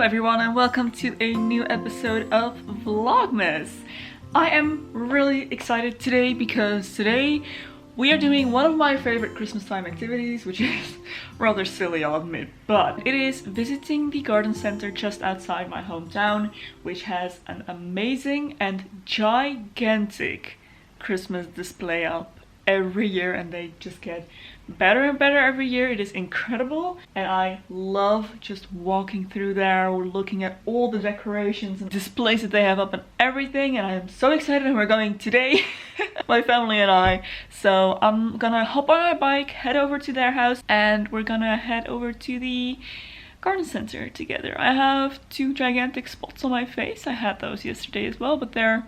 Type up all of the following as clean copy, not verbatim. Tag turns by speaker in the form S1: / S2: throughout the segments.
S1: Everyone, and welcome to a new episode of Vlogmas. I am really excited today because today we are doing one of my favorite Christmas time activities, which is rather silly, I'll admit, but it is visiting the garden center just outside my hometown, which has an amazing and gigantic Christmas display up every year, and they just get better and better every year. It is incredible, and I love just walking through there or looking at all the decorations and displays that they have up and everything, and I am so excited. And we're going today, my family and I, so I'm gonna hop on my bike, head over to their house, and we're gonna head over to the garden center together. I have two gigantic spots on my face. I had those yesterday as well, but they're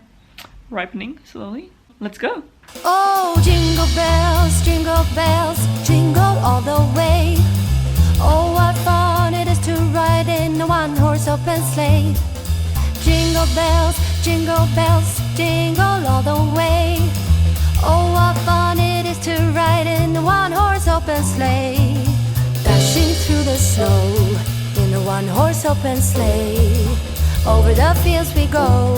S1: ripening slowly. Let's go.
S2: Oh, jingle bells, jingle all the way. Oh, what fun it is to ride in a one-horse open sleigh. Jingle bells, jingle all the way. Oh, what fun it is to ride in a one-horse open sleigh. Dashing through the snow in a one-horse open sleigh. Over the fields we go,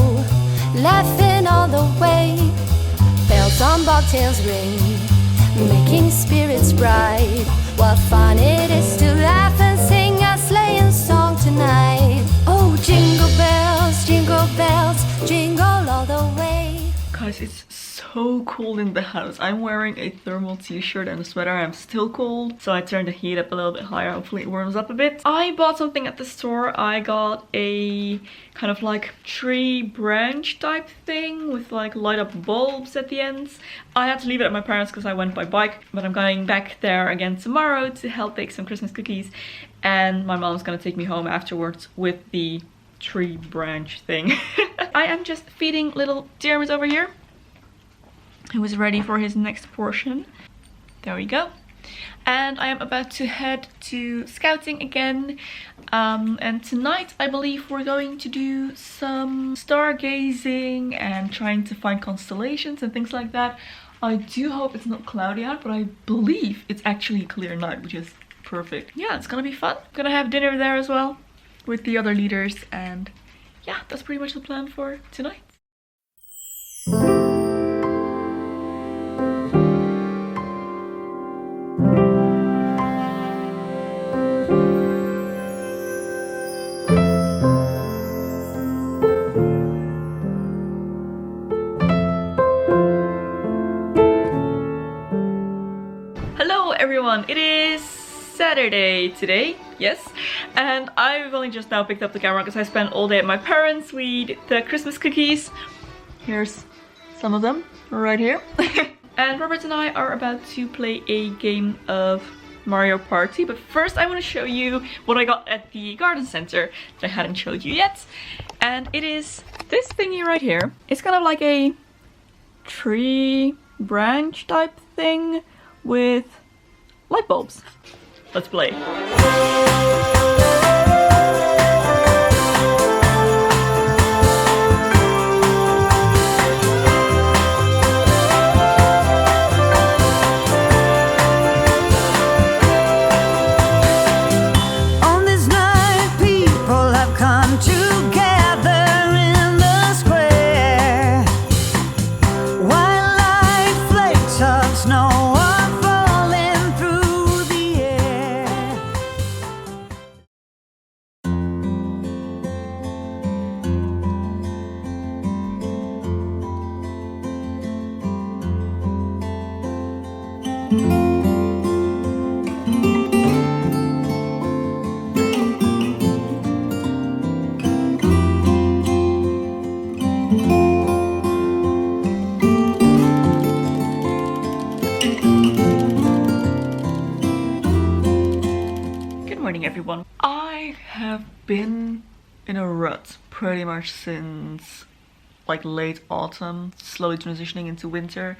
S2: laughing all the way. Bells on bobtails ring, making spirits bright. What fun it is to laugh and sing a sleighing song tonight. Oh, jingle bells, jingle all the way.
S1: Guys, it's so cold in the house. I'm wearing a thermal t-shirt and a sweater. I'm still cold, so I turned the heat up a little bit higher. Hopefully it warms up a bit. I bought something at the store. I got a kind of like tree branch type thing with like light up bulbs at the ends. I had to leave it at my parents because I went by bike, but I'm going back there again tomorrow to help bake some Christmas cookies, and my mom's gonna take me home afterwards with the tree branch thing. I am just feeding little Jeremy's over here, who is ready for his next portion. There we go. And I am about to head to scouting again. And tonight I believe we're going to do some stargazing and trying to find constellations and things like that. I do hope it's not cloudy out, but I believe it's actually a clear night, which is perfect. Yeah, it's gonna be fun. I'm gonna have dinner there as well with the other leaders, and yeah, that's pretty much the plan for tonight. Hello everyone, it is Saturday today, yes, and I've only just now picked up the camera because I spent all day at my parents'. We did the Christmas cookies. Here's some of them right here. And Robert and I are about to play a game of Mario Party, but first I want to show you what I got at the garden center that I hadn't showed you yet, and it is this thingy right here. It's kind of like a tree branch type thing with light bulbs. Let's play. have been in a rut pretty much since like late autumn, slowly transitioning into winter.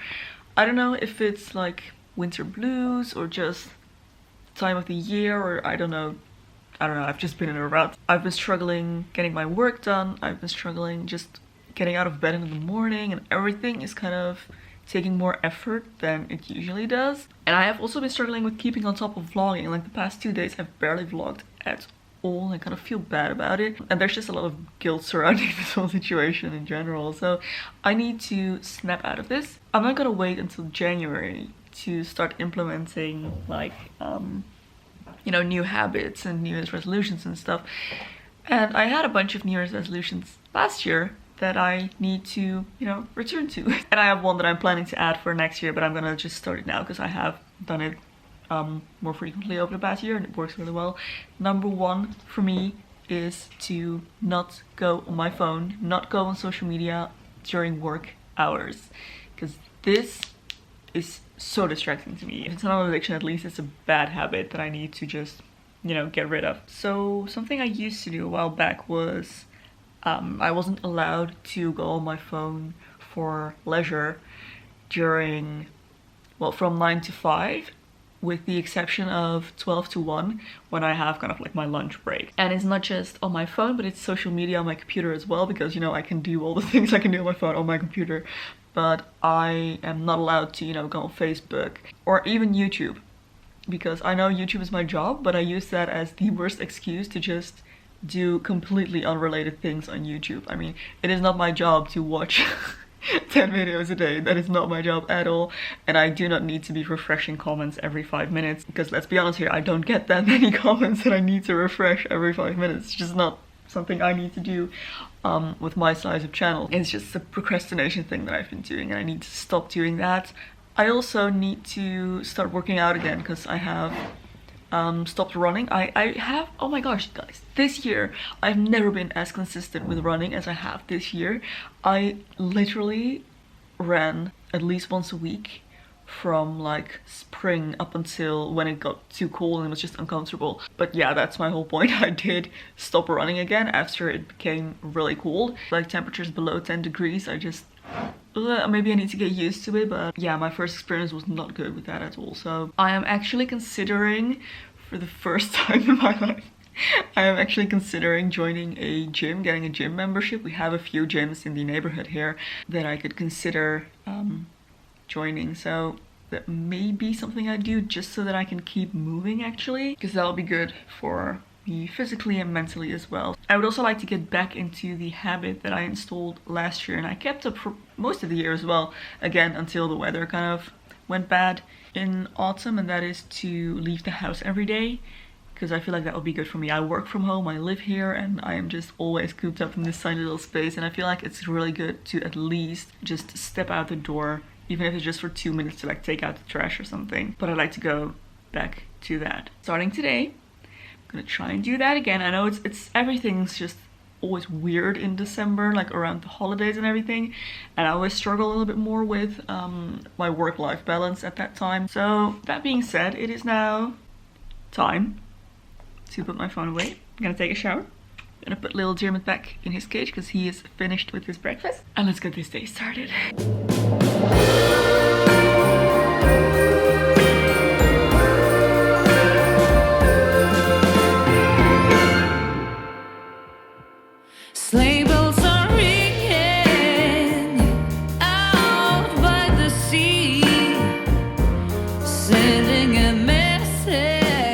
S1: I don't know if it's like winter blues or just time of the year, or I don't know. I've just been in a rut. I've been struggling getting my work done. I've been struggling just getting out of bed in the morning, and everything is kind of taking more effort than it usually does. And I have also been struggling with keeping on top of vlogging. Like the past 2 days I've barely vlogged at all. I kind of feel bad about it, and there's just a lot of guilt surrounding this whole situation in general. So I need to snap out of this. I'm not gonna wait until January to start implementing like you know, new habits and New Year's resolutions and stuff. And I had a bunch of New Year's resolutions last year that I need to, you know, return to. And I have one that I'm planning to add for next year, but I'm gonna just start it now because I have done it more frequently over the past year and it works really well. Number one for me is to not go on my phone, not go on social media during work hours, because this is so distracting to me. If it's not an addiction, at least it's a bad habit that I need to just, you know, get rid of. So something I used to do a while back was I wasn't allowed to go on my phone for leisure during, well, from 9 to 5, with the exception of 12 to 1 when I have kind of like my lunch break. And it's not just on my phone, but it's social media on my computer as well, because, you know, I can do all the things I can do on my phone on my computer, but I am not allowed to, you know, go on Facebook or even YouTube, because I know YouTube is my job, but I use that as the worst excuse to just do completely unrelated things on YouTube. I mean, it is not my job to watch 10 videos a day. That is not my job at all, and I do not need to be refreshing comments every 5 minutes, because let's be honest here, I don't get that many comments that I need to refresh every 5 minutes. It's just not something I need to do with my size of channel. It's just a procrastination thing that I've been doing, and I need to stop doing that. I also need to start working out again, because I have stopped running. I have, oh my gosh guys, this year I've never been as consistent with running as I have this year. I literally ran at least once a week from like spring up until when it got too cold and it was just uncomfortable. But yeah, that's my whole point. I did stop running again after it became really cold, like temperatures below 10 degrees. I just maybe I need to get used to it, but yeah, my first experience was not good with that at all. So I am actually considering, for the first time in my life, I am actually considering joining a gym, getting a gym membership. We have a few gyms in the neighborhood here that I could consider joining, so that may be something I do just so that I can keep moving, actually, because that'll be good for me physically and mentally as well. I would also like to get back into the habit that I installed last year, and I kept up for most of the year as well, again until the weather kind of went bad in autumn, and that is to leave the house every day, because I feel like that would be good for me. I work from home, I live here, and I am just always cooped up in this tiny little space, and I feel like it's really good to at least just step out the door, even if it's just for 2 minutes to like take out the trash or something. But I'd like to go back to that. Starting today, I'm gonna try and do that again. I know it's everything's just always weird in December, like around the holidays and everything, and I always struggle a little bit more with my work-life balance at that time. So that being said, it is now time to put my phone away. I'm gonna take a shower. I'm gonna put little Jeremy back in his cage because he is finished with his breakfast, and let's get this day started.
S2: Sleigh bells are ringing out by the sea, sending a message.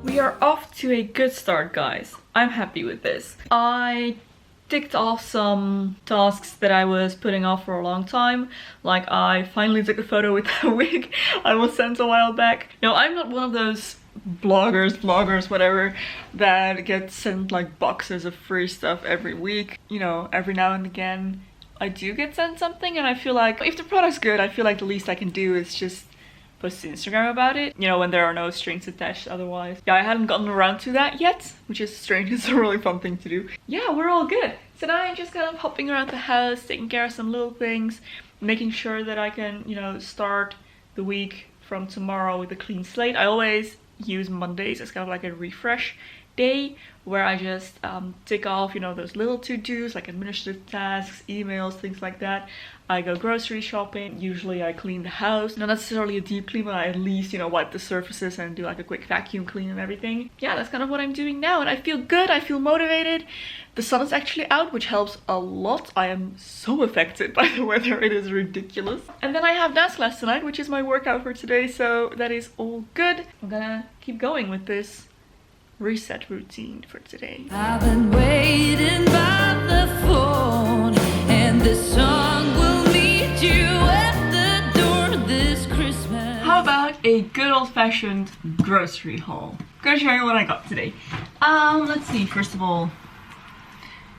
S1: We are off to a good start, guys. I'm happy with this. I ticked off some tasks that I was putting off for a long time. Like, I finally took a photo with that wig I was sent a while back. No, I'm not one of those vloggers, whatever, that get sent like boxes of free stuff every week. You know, every now and again I do get sent something, and I feel like if the product's good, I feel like the least I can do is just post to Instagram about it, you know, when there are no strings attached otherwise. Yeah, I hadn't gotten around to that yet, which is strange. It's a really fun thing to do. Yeah, we're all good. So now I'm just kind of hopping around the house, taking care of some little things, making sure that I can, you know, start the week from tomorrow with a clean slate. I always use Mondays as kind of like a refresh day where I just tick off, you know, those little to-dos like administrative tasks, emails, things like that. I go grocery shopping. Usually I clean the house. Not necessarily a deep clean, but I at least, you know, wipe the surfaces and do like a quick vacuum clean and everything. Yeah, that's kind of what I'm doing now, and I feel good. I feel motivated. The sun is actually out, which helps a lot. I am so affected by the weather. It is ridiculous. And then I have dance class tonight, which is my workout for today, so that is all good. I'm gonna keep going with this reset routine for today.
S2: I've been waiting by the phone, and this song will meet you at the door this Christmas.
S1: How about a good old-fashioned grocery haul? I'm gonna show you what I got today. Let's see, first of all,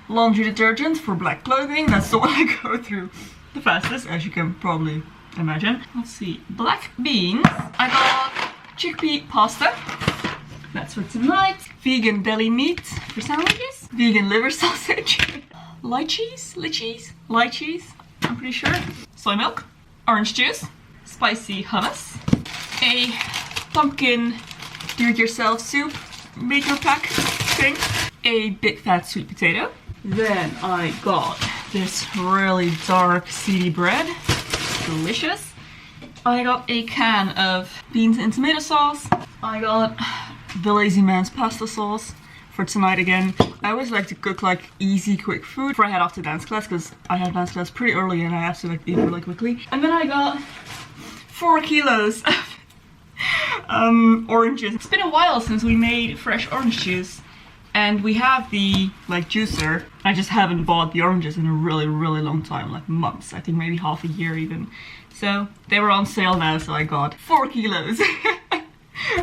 S1: laundry detergent for black clothing. That's the one I go through the fastest, as you can probably imagine. Let's see, black beans. I got chickpea pasta. That's for tonight. Vegan deli meat for sandwiches. Vegan liver sausage. Lychees, I'm pretty sure. Soy milk. Orange juice. Spicy hummus. A pumpkin do-it-yourself soup maker pack thing. A big fat sweet potato. Then I got this really dark seedy bread. Delicious. I got a can of beans and tomato sauce. I got the Lazy Man's pasta sauce for tonight again. I always like to cook like easy, quick food before I head off to dance class, because I have dance class pretty early and I have to like eat really quickly. And then I got 4 kilos of oranges. It's been a while since we made fresh orange juice, and we have the like juicer. I just haven't bought the oranges in a really long time, like months. I think maybe half a year even. So they were on sale now, so I got 4 kilos.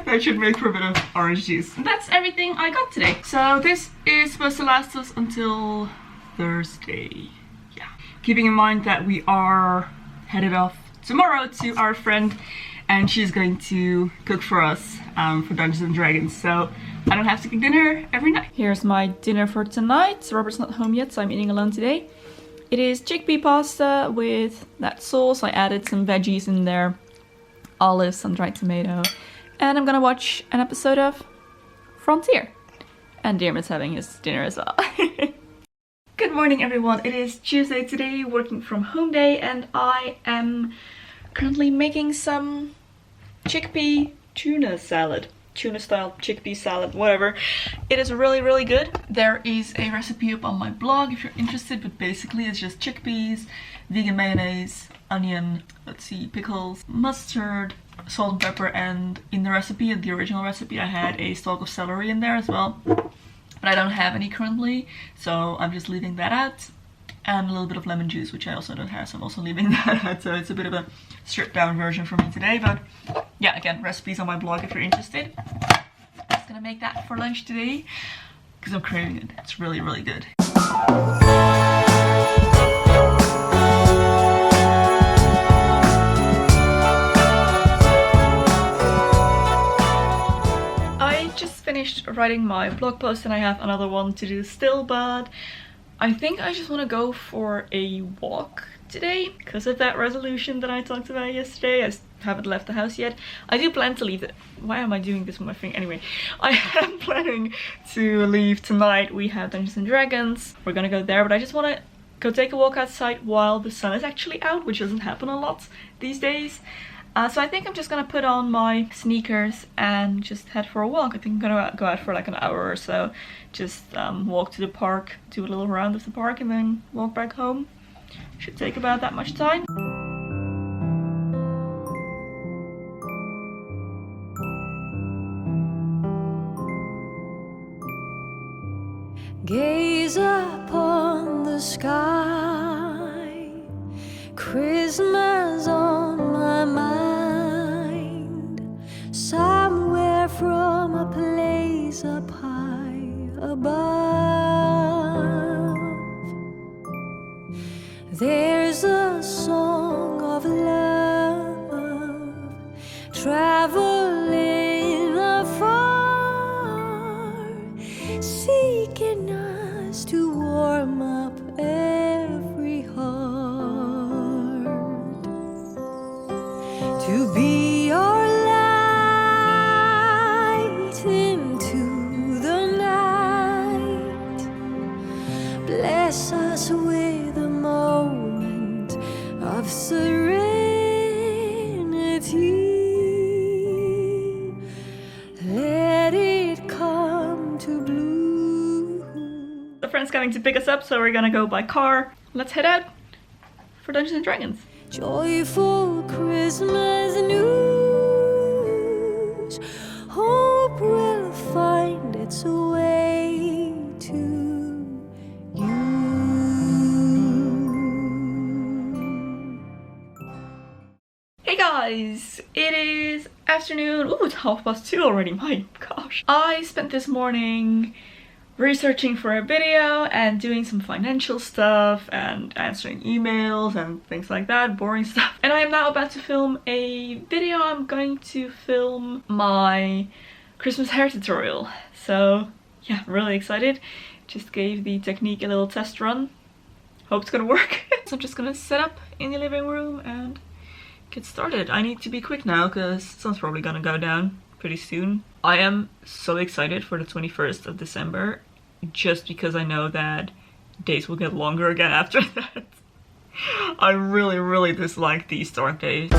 S1: That should make for a bit of orange juice. And that's everything I got today. So this is supposed to last us until Thursday. Yeah. Keeping in mind that we are headed off tomorrow to our friend, and she's going to cook for us for Dungeons and Dragons. So I don't have to cook dinner every night. Here's my dinner for tonight. Robert's not home yet, so I'm eating alone today. It is chickpea pasta with that sauce. I added some veggies in there, olives, some dried tomato. And I'm gonna watch an episode of Frontier. And Diarmuid's having his dinner as well. Good morning, everyone. It is Tuesday today, working from home day, and I am currently making some chickpea tuna salad. Tuna style chickpea salad, whatever. It is really good. There is a recipe up on my blog if you're interested, but basically it's just chickpeas, vegan mayonnaise, onion, let's see, pickles, mustard, salt and pepper, and in the recipe, the original recipe, I had a stalk of celery in there as well, but I don't have any currently, so I'm just leaving that out, and a little bit of lemon juice, which I also don't have, so I'm also leaving that out. So it's a bit of a stripped down version for me today, but yeah, again, recipes on my blog if you're interested. I'm just gonna make that for lunch today because I'm craving it. It's really good. Finished writing my blog post and I have another one to do still, but I think I just want to go for a walk today because of that resolution that I talked about yesterday. I haven't left the house yet. I do plan to leave it. Why am I doing this with my finger? Anyway, I am planning to leave tonight. We have Dungeons and Dragons. We're gonna go there, but I just want to go take a walk outside while the sun is actually out, which doesn't happen a lot these days. So I think I'm just gonna put on my sneakers and just head for a walk. I think I'm gonna go out for like an hour or so. Just walk to the park, do a little round of the park, and then walk back home. Should take about that much time.
S2: Gaze upon the sky, Christmas on my mind. Somewhere from a place up high above, there's a song of love traveling afar, seeking us to warm up every heart, to be our light into the night. of serenity. Let it come to blue.
S1: The friend's coming to pick us up, so we're gonna go by car. Let's head out for Dungeons and Dragons.
S2: Joyful Christmas news. Hope will find its way to you.
S1: Hey guys, it is afternoon. Ooh, it's 2:30 already, my gosh. I spent this morning researching for a video and doing some financial stuff and answering emails and things like that, boring stuff. And I am now about to film a video. I'm going to film my Christmas hair tutorial. So yeah, really excited. Just gave the technique a little test run. Hope it's gonna work. So I'm just gonna set up in the living room and get started. I need to be quick now because the sun's probably gonna go down pretty soon. I am so excited for the 21st of December just because I know that days will get longer again after that. I really dislike these dark days.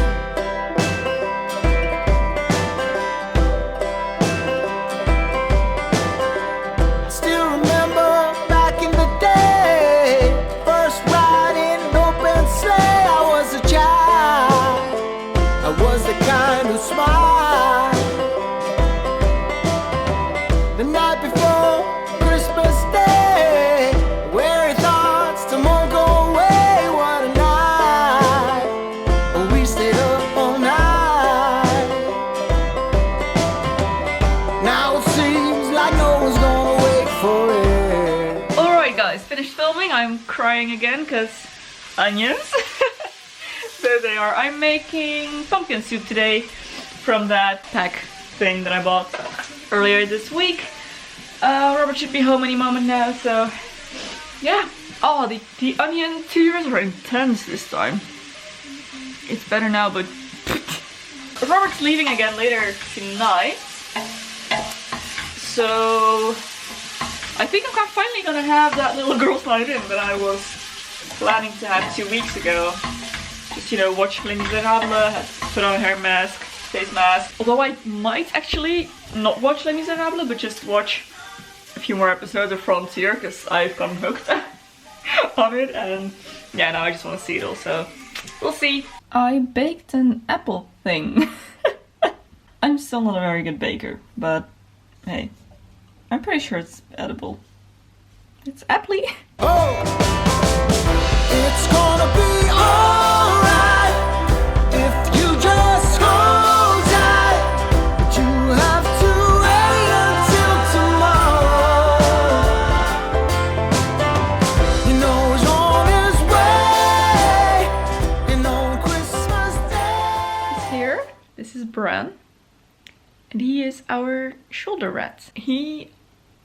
S3: Still remember back in the day, first ride in an open sleigh. I was a child, I was the kind who smiled. The night before Christmas Day, weary thoughts to won't go away. What a night, we stayed up all night. Now it seems like no one's gonna wait for it.
S1: Alright guys, finished filming. I'm crying again because onions. There they are. I'm making pumpkin soup today from that pack thing that I bought earlier this week. Robert should be home any moment now, so yeah. Oh, the onion tears are intense this time. It's better now, but Robert's leaving again later tonight, so I think I'm finally gonna have that little girl's night in that I was planning to have 2 weeks ago. Just, you know, watch Les Miserables, put on a hair mask, face mask. Although I might actually not watch Les Miserables, but just watch a few more episodes of Frontier because I've gotten hooked on it, and yeah, now I just want to see it all, so we'll see. I baked an apple thing. I'm still not a very good baker, but hey, I'm pretty sure it's edible. It's appley.
S3: Oh, it's gonna be alright if you just hold tight. But you have to wait until tomorrow. You know he's on his way, and on Christmas Day.
S1: He's here. This is Bran, and he is our shoulder rat. He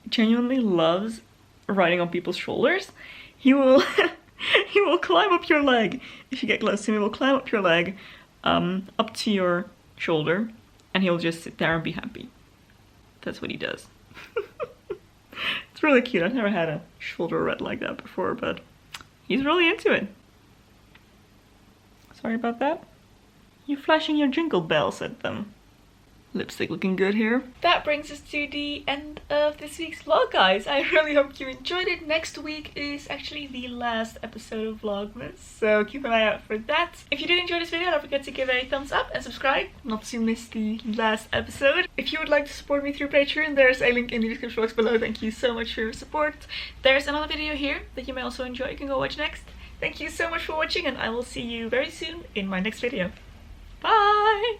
S1: genuinely loves riding on people's shoulders. He will he will climb up your leg. If you get close to him, he will climb up your leg up to your shoulder, and he'll just sit there and be happy. That's what he does. It's really cute. I've never had a shoulder rat like that before, but he's really into it. Sorry about that. You flashing your jingle bells at them. Lipstick looking good here. That brings us to the end of this week's vlog, guys. I really hope you enjoyed it. Next week is actually the last episode of Vlogmas, so keep an eye out for that. If you did enjoy this video, don't forget to give it a thumbs up and subscribe not to miss the last episode. If you would like to support me through Patreon, there's a link in the description box below. Thank you so much for your support. There's another video here that you may also enjoy. You can go watch next. Thank you so much for watching, and I will see you very soon in my next video. Bye!